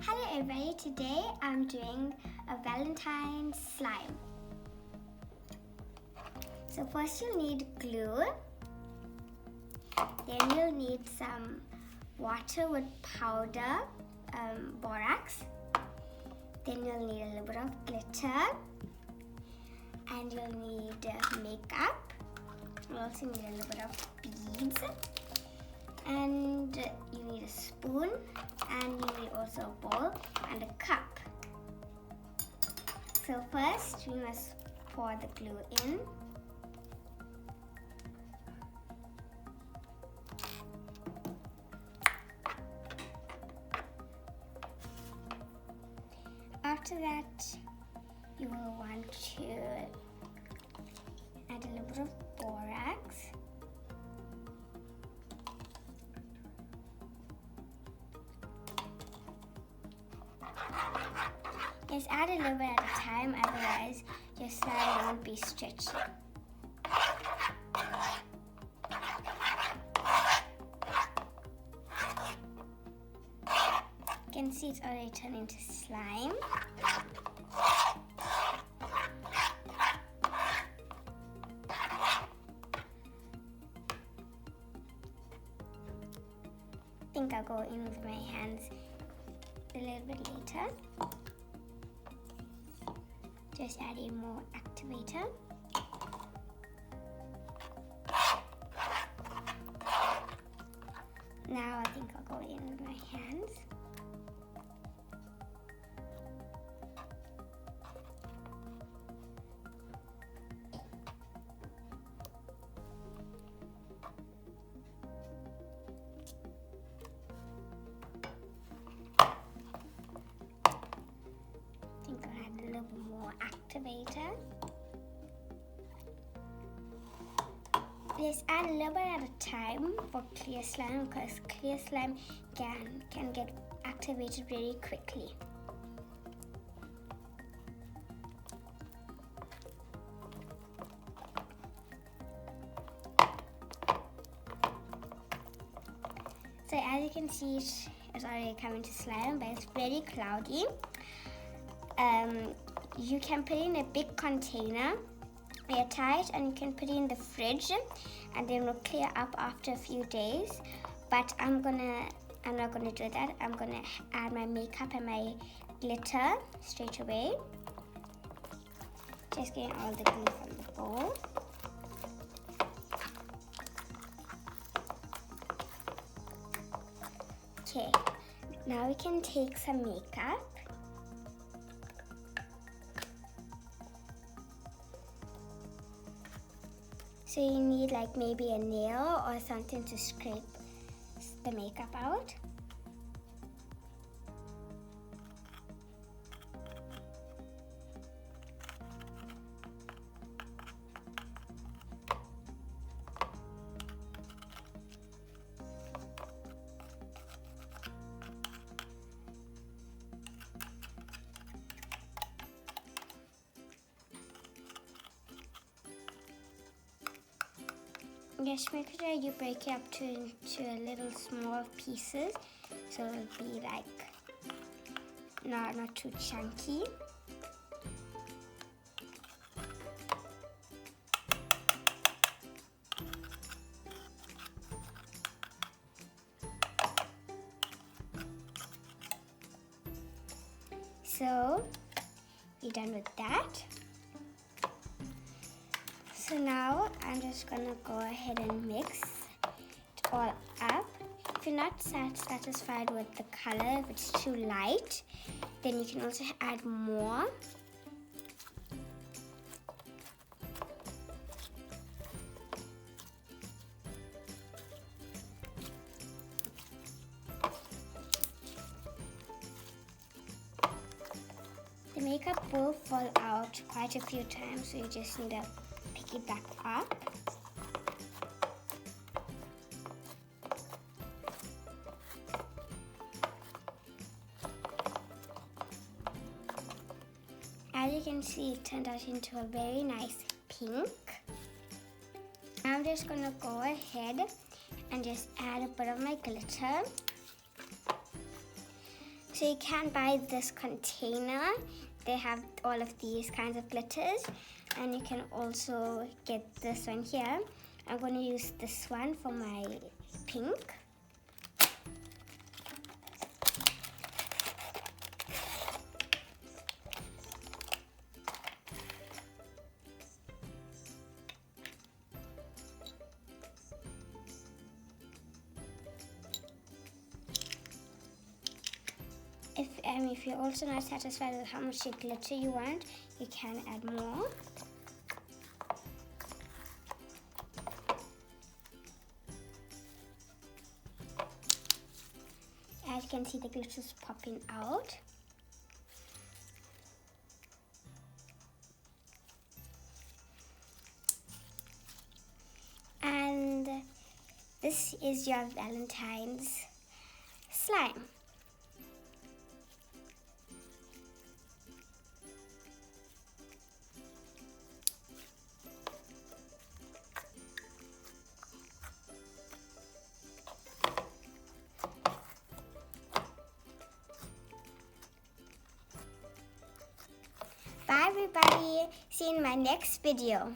Hello everybody, today I'm doing a Valentine's slime. So first you'll need glue, then you'll need some water with powder, borax, then you'll need a little bit of glitter, and you'll need makeup. You'll also need a little bit of beads, and you need a spoon, and you need also a bowl and a cup. So first we must pour the glue in. After that, you will want to add a little bit of borax. Just add a little bit at a time, otherwise your slime won't be stretchy. You can see it's already turned into slime. I think I'll go in with my hands a little bit later. Just add in more activator. Now I think I'll go in with my hands. I think I'll add a little bit more activator. Just add a little bit at a time for clear slime, because clear slime can get activated very quickly. So as you can see, it's already coming to slime, but it's very cloudy. You can put it in a big container, airtight, and you can put it in the fridge, and then it'll clear up after a few days. But I'm not gonna do that. I'm gonna add my makeup and my glitter straight away. Just getting all the glue from the bowl. Okay, now we can take some makeup. So you need like maybe a nail or something to scrape the makeup out. Just make sure you break it up into little small pieces, so it'll be like not too chunky. So we're done with that. So now I'm just gonna go ahead and mix it all up. If you're not satisfied with the color, if it's too light, then you can also add more. The makeup will fall out quite a few times, so you just need to pick it back up. As you can see, it turned out into a very nice pink. I'm just gonna go ahead and just add a bit of my glitter. So you can buy this container. They have all of these kinds of glitters, and you can also get this one here. I'm going to use this one for my pink. If you're also not satisfied with how much glitter you want, you can add more. As you can see, the glitter is popping out. And this is your Valentine's slime. Bye everybody, see you in my next video.